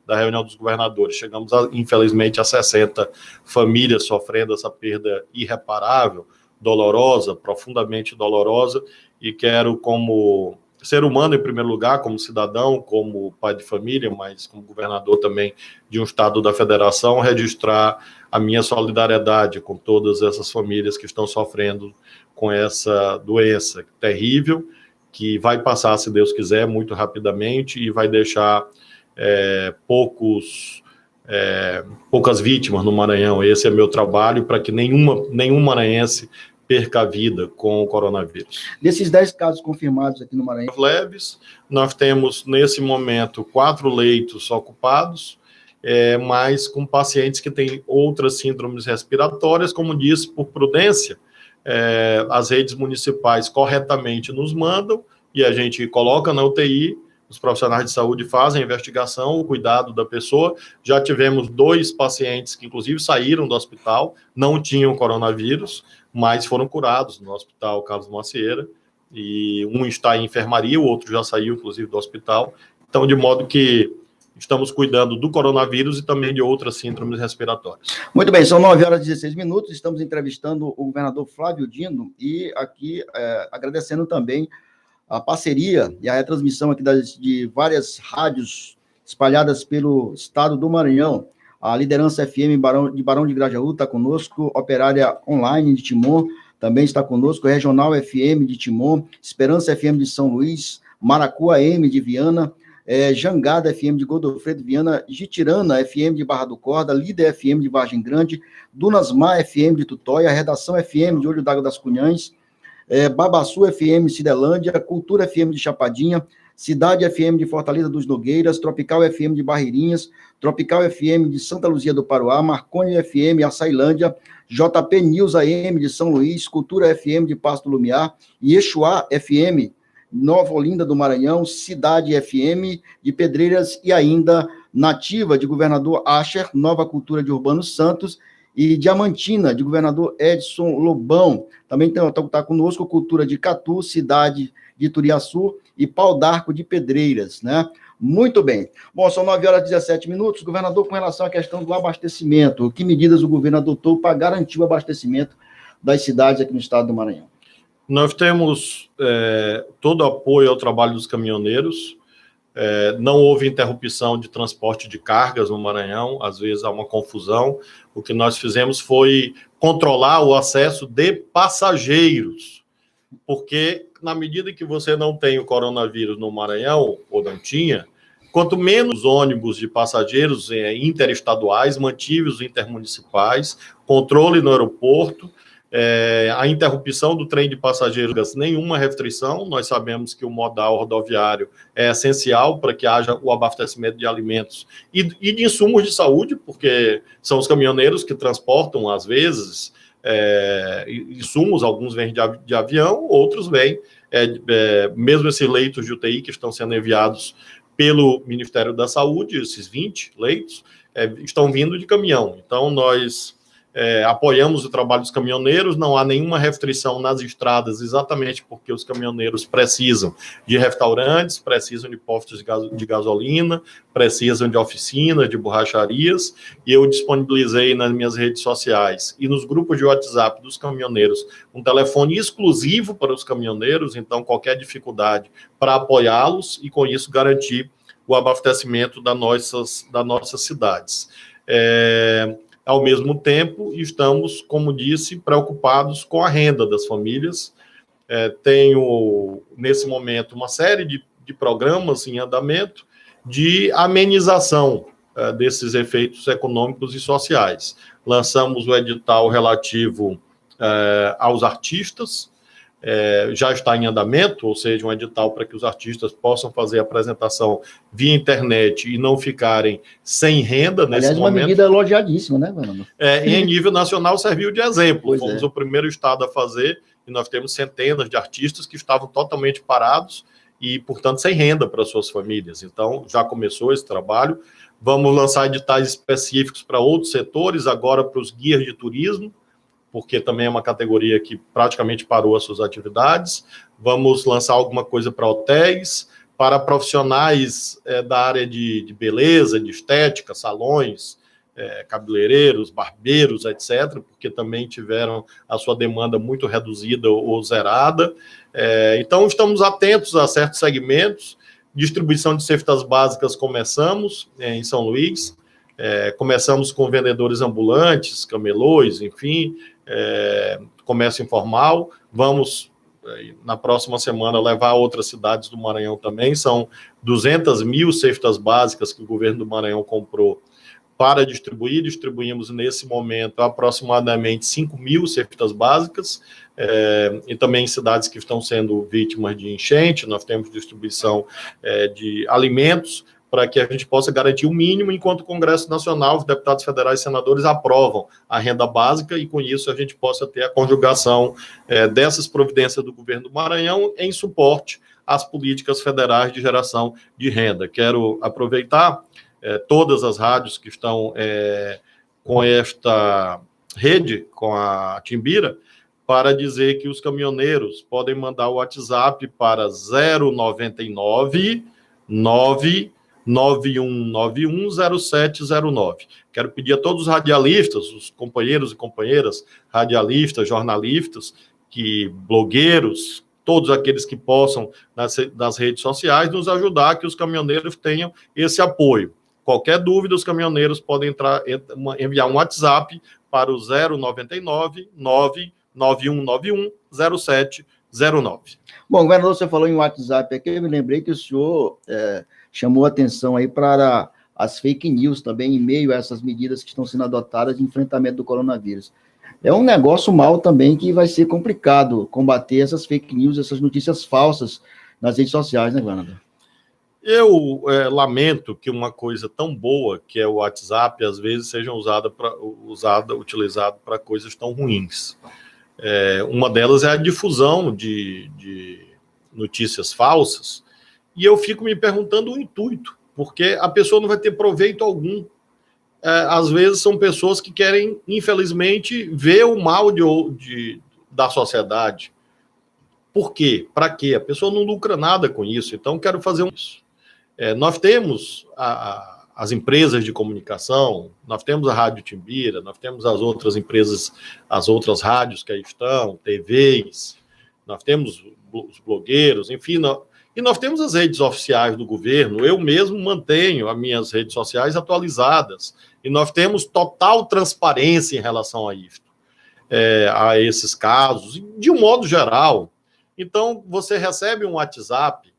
da reunião dos governadores. Chegamos, infelizmente, a 60 famílias sofrendo essa perda irreparável, dolorosa, profundamente dolorosa, e quero, como ser humano, em primeiro lugar, como cidadão, como pai de família, mas como governador também de um estado da federação, registrar a minha solidariedade com todas essas famílias que estão sofrendo com essa doença terrível, que vai passar, se Deus quiser, muito rapidamente e vai deixar poucas vítimas no Maranhão. Esse é meu trabalho, para que nenhum maranhense perca a vida com o coronavírus. Desses 10 casos confirmados aqui no Maranhão... Leves, nós temos, nesse momento, 4 leitos ocupados, mas com pacientes que têm outras síndromes respiratórias, como disse, por prudência, as redes municipais corretamente nos mandam e a gente coloca na UTI, os profissionais de saúde fazem a investigação, o cuidado da pessoa. Já tivemos 2 pacientes que, inclusive, saíram do hospital, não tinham coronavírus, mas foram curados no Hospital Carlos Macieira, e um está em enfermaria, o outro já saiu, inclusive, do hospital. Então, de modo que estamos cuidando do coronavírus e também de outras síndromes respiratórias. Muito bem, são 9h16, estamos entrevistando o governador Flávio Dino, e aqui agradecendo também a parceria e a retransmissão aqui de várias rádios espalhadas pelo estado do Maranhão. A Liderança FM de Barão de Grajaú está conosco, Operária Online de Timon também está conosco, Regional FM de Timon, Esperança FM de São Luís, Maracu AM de Viana, Jangada FM de Godofredo Viana, Jitirana FM de Barra do Corda, Líder FM de Vargem Grande, Dunasmar FM de Tutóia, Redação FM de Olho d'Água das Cunhães, Babaçu FM Cidelândia, Cultura FM de Chapadinha, Cidade FM de Fortaleza dos Nogueiras, Tropical FM de Barreirinhas, Tropical FM de Santa Luzia do Paruá, Marconi FM Açailândia, JP News AM de São Luís, Cultura FM de Pasto Lumiar, Yexuá FM Nova Olinda do Maranhão, Cidade FM de Pedreiras e ainda Nativa de Governador Asher, Nova Cultura de Urbano Santos e Diamantina de Governador Edson Lobão. Também está conosco Cultura de Catu, Cidade de Turiaçu e Pau d'Arco de Pedreiras, né? Muito bem. Bom, são 9h17. Governador, com relação à questão do abastecimento, que medidas o governo adotou para garantir o abastecimento das cidades aqui no estado do Maranhão? Nós temos todo o apoio ao trabalho dos caminhoneiros. Não houve interrupção de transporte de cargas no Maranhão, às vezes há uma confusão. O que nós fizemos foi controlar o acesso de passageiros, porque na medida que você não tem o coronavírus no Maranhão, ou não tinha, Quanto menos ônibus de passageiros interestaduais, mantive os intermunicipais, controle no aeroporto, a interrupção do trem de passageiros, nenhuma restrição. Nós sabemos que o modal rodoviário é essencial para que haja o abastecimento de alimentos e de insumos de saúde, porque são os caminhoneiros que transportam, às vezes, insumos, alguns vêm de avião, outros vêm, mesmo esses leitos de UTI que estão sendo enviados pelo Ministério da Saúde, esses 20 leitos, estão vindo de caminhão. Então, nós apoiamos o trabalho dos caminhoneiros, não há nenhuma restrição nas estradas, exatamente porque os caminhoneiros precisam de restaurantes, precisam de postos de gasolina, precisam de oficinas, de borracharias, e eu disponibilizei nas minhas redes sociais e nos grupos de WhatsApp dos caminhoneiros um telefone exclusivo para os caminhoneiros, então qualquer dificuldade para apoiá-los e com isso garantir o abastecimento das nossas cidades. Ao mesmo tempo, estamos, como disse, preocupados com a renda das famílias. Tenho, nesse momento, uma série de programas em andamento de amenização desses efeitos econômicos e sociais. Lançamos o edital relativo aos artistas, já está em andamento, ou seja, um edital para que os artistas possam fazer a apresentação via internet e não ficarem sem renda nesse momento. Aliás, uma medida elogiadíssima, né, Fernando? E em nível nacional serviu de exemplo. Fomos o primeiro estado a fazer, e nós temos centenas de artistas que estavam totalmente parados e, portanto, sem renda para suas famílias. Então, já começou esse trabalho. Vamos lançar editais específicos para outros setores, agora para os guias de turismo, porque também é uma categoria que praticamente parou as suas atividades. Vamos lançar alguma coisa para hotéis, para profissionais da área de beleza, de estética, salões, cabeleireiros, barbeiros, etc., porque também tiveram a sua demanda muito reduzida ou zerada. Então, estamos atentos a certos segmentos. Distribuição de cestas básicas começamos em São Luís, começamos com vendedores ambulantes, camelôs, enfim, comércio informal. Vamos, na próxima semana, levar a outras cidades do Maranhão também. São 200 mil cestas básicas que o governo do Maranhão comprou para distribuir. Distribuímos, nesse momento, aproximadamente 5 mil cestas básicas, e também em cidades que estão sendo vítimas de enchente. Nós temos distribuição de alimentos, para que a gente possa garantir o mínimo, enquanto o Congresso Nacional, os deputados federais e senadores aprovam a renda básica, e com isso a gente possa ter a conjugação dessas providências do governo do Maranhão em suporte às políticas federais de geração de renda. Quero aproveitar todas as rádios que estão com esta rede, com a Timbira, para dizer que os caminhoneiros podem mandar o WhatsApp para 099 91910709. Quero pedir a todos os radialistas, os companheiros e companheiras, radialistas, jornalistas, blogueiros, todos aqueles que possam, nas redes sociais, nos ajudar a que os caminhoneiros tenham esse apoio. Qualquer dúvida, os caminhoneiros podem enviar um WhatsApp para o 099 91910709. Bom, governador, você falou em WhatsApp aqui, eu me lembrei que o senhor chamou atenção aí para as fake news também, em meio a essas medidas que estão sendo adotadas de enfrentamento do coronavírus. É um negócio mal também que vai ser complicado combater essas fake news, essas notícias falsas nas redes sociais, né, governador? Eu lamento que uma coisa tão boa, que é o WhatsApp, às vezes seja utilizado para coisas tão ruins. Uma delas é a difusão de notícias falsas, e eu fico me perguntando o intuito, porque a pessoa não vai ter proveito algum. Às vezes são pessoas que querem, infelizmente, ver o mal da sociedade. Por quê? Para quê? A pessoa não lucra nada com isso, então quero fazer isso. Nós temos as empresas de comunicação, nós temos a Rádio Timbira, nós temos as outras empresas, as outras rádios que aí estão, TVs, nós temos os blogueiros, enfim, e nós temos as redes oficiais do governo. Eu mesmo mantenho as minhas redes sociais atualizadas, e nós temos total transparência em relação a isso, a esses casos, de um modo geral. Então, você recebe um WhatsApp,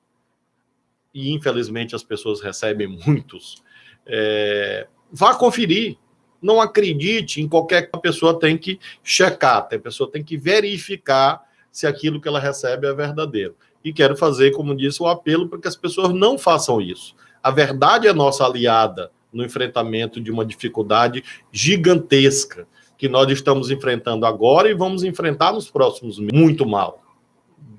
e infelizmente as pessoas recebem muitos, vá conferir. Não acredite em qualquer que a pessoa tem que checar, a pessoa tem que verificar se aquilo que ela recebe é verdadeiro. E quero fazer, como disse, o apelo para que as pessoas não façam isso. A verdade é nossa aliada no enfrentamento de uma dificuldade gigantesca que nós estamos enfrentando agora e vamos enfrentar nos próximos meses. Muito mal,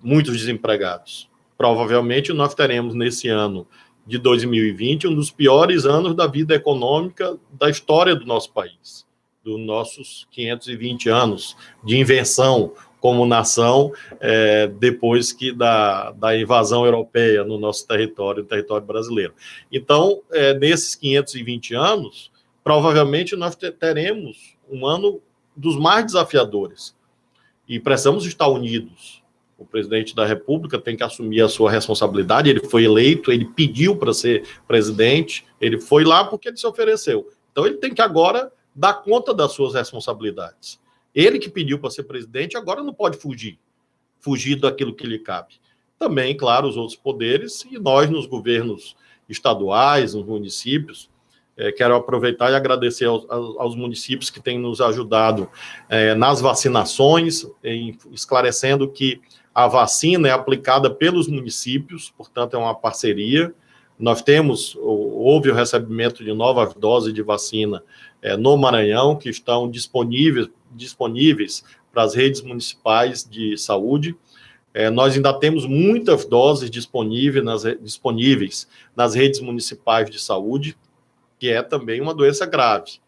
muitos desempregados. Provavelmente nós teremos nesse ano de 2020, um dos piores anos da vida econômica da história do nosso país, dos nossos 520 anos de invenção como nação, depois da invasão europeia no nosso território, no território brasileiro. Então, nesses 520 anos, provavelmente nós teremos um ano dos mais desafiadores, e precisamos estar unidos. O presidente da República tem que assumir a sua responsabilidade. Ele foi eleito, ele pediu para ser presidente, ele foi lá porque ele se ofereceu. Então, ele tem que agora dar conta das suas responsabilidades. Ele que pediu para ser presidente, agora não pode fugir daquilo que lhe cabe. Também, claro, os outros poderes, e nós nos governos estaduais, nos municípios. Quero aproveitar e agradecer aos municípios que têm nos ajudado nas vacinações, esclarecendo que a vacina é aplicada pelos municípios, portanto, é uma parceria. Houve o recebimento de novas doses de vacina no Maranhão, que estão disponíveis para as redes municipais de saúde. Nós ainda temos muitas doses disponíveis nas redes municipais de saúde, que é também uma doença grave.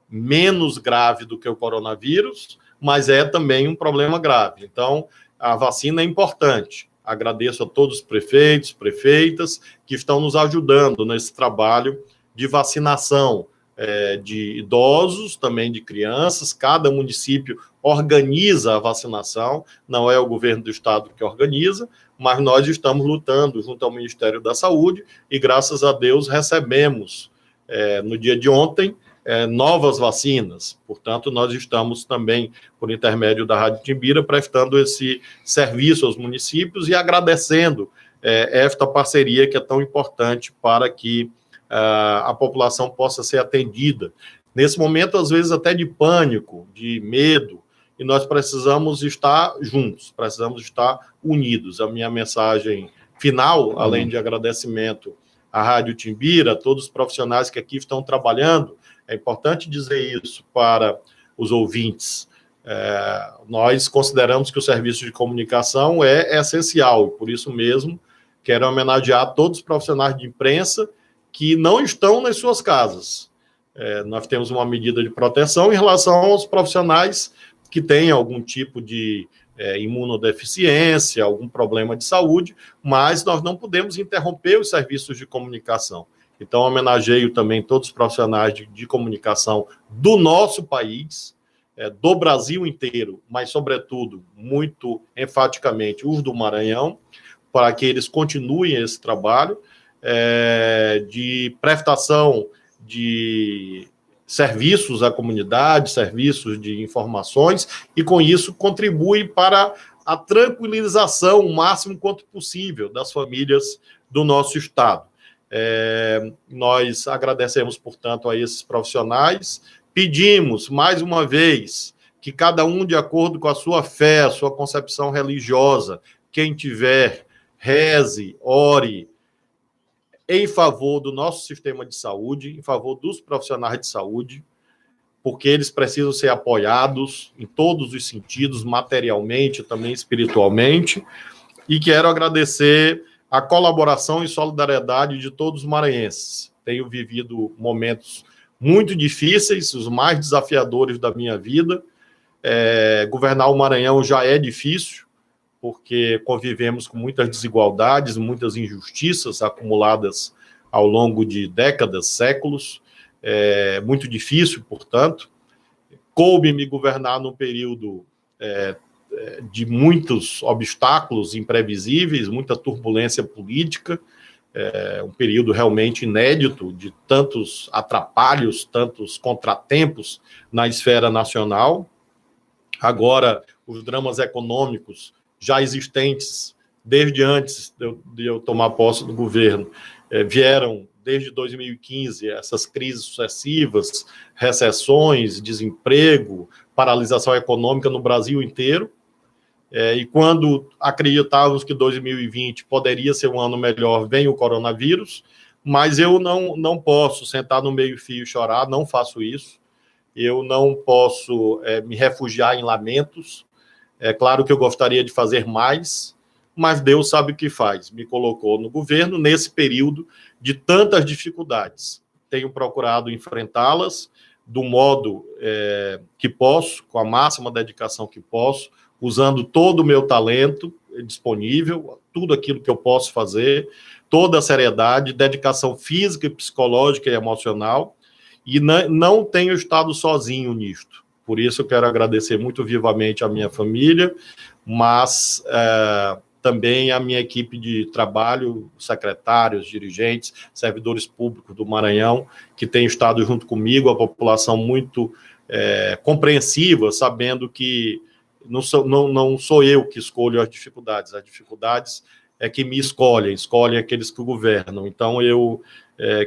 Menos grave do que o coronavírus, mas é também um problema grave. Então, a vacina é importante. Agradeço a todos os prefeitos, prefeitas, que estão nos ajudando nesse trabalho de vacinação de idosos, também de crianças. Cada município organiza a vacinação, não é o governo do estado que organiza, mas nós estamos lutando junto ao Ministério da Saúde e, graças a Deus, recebemos, no dia de ontem, novas vacinas. Portanto, nós estamos também, por intermédio da Rádio Timbira, prestando esse serviço aos municípios e agradecendo esta parceria que é tão importante para que a população possa ser atendida. Nesse momento, às vezes, até de pânico, de medo, e nós precisamos estar juntos, precisamos estar unidos. A minha mensagem final, além de agradecimento à Rádio Timbira, a todos os profissionais que aqui estão trabalhando, é importante dizer isso para os ouvintes. Nós consideramos que o serviço de comunicação é essencial, e por isso mesmo quero homenagear todos os profissionais de imprensa que não estão nas suas casas. Nós temos uma medida de proteção em relação aos profissionais que têm algum tipo de imunodeficiência, algum problema de saúde, mas nós não podemos interromper os serviços de comunicação. Então, homenageio também todos os profissionais de comunicação do nosso país, do Brasil inteiro, mas, sobretudo, muito enfaticamente, os do Maranhão, para que eles continuem esse trabalho de prestação de serviços à comunidade, serviços de informações, e, com isso, contribui para a tranquilização o máximo quanto possível das famílias do nosso estado. Nós agradecemos, portanto, a esses profissionais, pedimos, mais uma vez, que cada um, de acordo com a sua fé, a sua concepção religiosa, quem tiver, reze, ore, em favor do nosso sistema de saúde, em favor dos profissionais de saúde, porque eles precisam ser apoiados em todos os sentidos, materialmente, também espiritualmente, e quero agradecer a colaboração e solidariedade de todos os maranhenses. Tenho vivido momentos muito difíceis, os mais desafiadores da minha vida. Governar o Maranhão já é difícil, porque convivemos com muitas desigualdades, muitas injustiças acumuladas ao longo de décadas, séculos. Muito difícil, portanto. Coube-me governar num período de muitos obstáculos imprevisíveis, muita turbulência política, um período realmente inédito, de tantos atrapalhos, tantos contratempos na esfera nacional. Agora, os dramas econômicos já existentes desde antes de eu tomar posse do governo, vieram, desde 2015, essas crises sucessivas, recessões, desemprego, paralisação econômica no Brasil inteiro. E quando acreditávamos que 2020 poderia ser um ano melhor, vem o coronavírus, mas eu não posso sentar no meio-fio e chorar, não faço isso. Eu não posso me refugiar em lamentos. É claro que eu gostaria de fazer mais, mas Deus sabe o que faz. Me colocou no governo nesse período de tantas dificuldades. Tenho procurado enfrentá-las do modo que posso, com a máxima dedicação que posso, usando todo o meu talento disponível, tudo aquilo que eu posso fazer, toda a seriedade, dedicação física, psicológica e emocional, e não tenho estado sozinho nisto. Por isso eu quero agradecer muito vivamente a minha família, mas também a minha equipe de trabalho, secretários, dirigentes, servidores públicos do Maranhão, que têm estado junto comigo, a população muito compreensiva, sabendo que não sou eu que escolho as dificuldades é que me escolhem aqueles que governam. Então, eu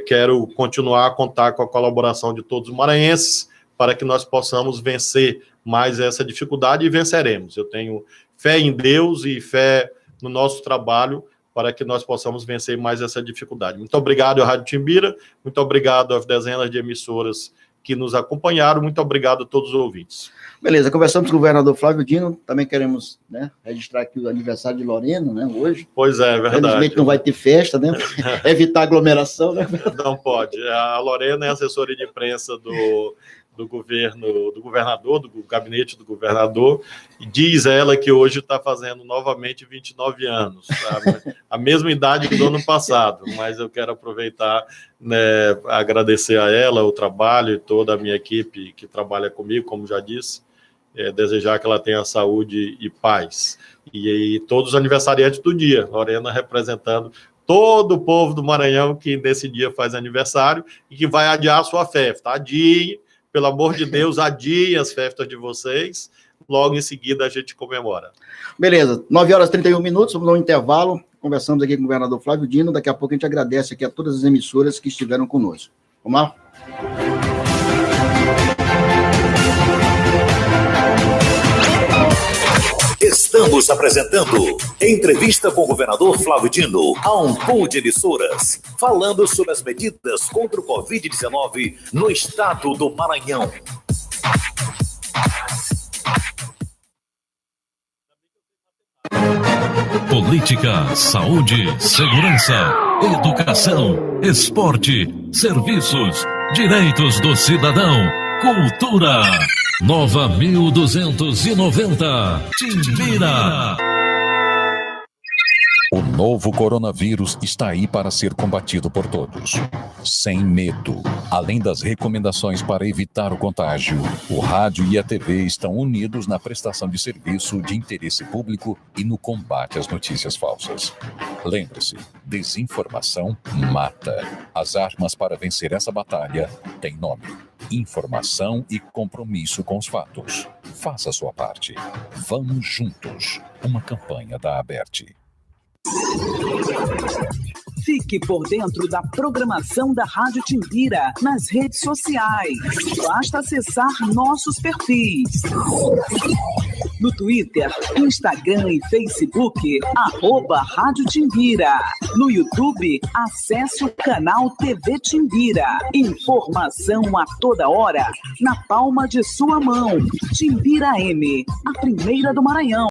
quero continuar a contar com a colaboração de todos os maranhenses para que nós possamos vencer mais essa dificuldade, e venceremos. Eu tenho fé em Deus e fé no nosso trabalho para que nós possamos vencer mais essa dificuldade. Muito obrigado à Rádio Timbira, muito obrigado às dezenas de emissoras que nos acompanharam, muito obrigado a todos os ouvintes. Beleza, conversamos com o governador Flávio Dino, também queremos registrar aqui o aniversário de Lorena, hoje. Pois é verdade. Infelizmente não vai ter festa, evitar aglomeração, Não pode. A Lorena é assessora de imprensa do governador, do gabinete do governador, e diz ela que hoje está fazendo novamente 29 anos, sabe? A mesma idade do ano passado, mas eu quero aproveitar, agradecer a ela o trabalho e toda a minha equipe que trabalha comigo, como já disse, desejar que ela tenha saúde e paz. E todos os aniversariantes do dia, Lorena representando todo o povo do Maranhão que nesse dia faz aniversário e que vai adiar a sua festa. Adie, pelo amor de Deus, adiem as festas de vocês. Logo em seguida a gente comemora. Beleza, 9h31, vamos dar um intervalo. Conversamos aqui com o governador Flávio Dino. Daqui a pouco a gente agradece aqui a todas as emissoras que estiveram conosco. Vamos lá? Estamos apresentando entrevista com o governador Flávio Dino a um pool de emissoras, falando sobre as medidas contra o Covid-19 no estado do Maranhão. Política, saúde, segurança, educação, esporte, serviços, direitos do cidadão, cultura. Nova 1290, Timbira. O novo coronavírus está aí para ser combatido por todos, sem medo. Além das recomendações para evitar o contágio, o rádio e a TV estão unidos na prestação de serviço de interesse público e no combate às notícias falsas. Lembre-se, desinformação mata. As armas para vencer essa batalha têm nome: informação e compromisso com os fatos. Faça a sua parte. Vamos juntos. Uma campanha da Aberte. Fique por dentro da programação da Rádio Timbira nas redes sociais. Basta acessar nossos perfis. No Twitter, Instagram e Facebook, @Rádio Timbira. No YouTube, acesse o canal TV Timbira. Informação a toda hora, na palma de sua mão. Timbira M, a primeira do Maranhão.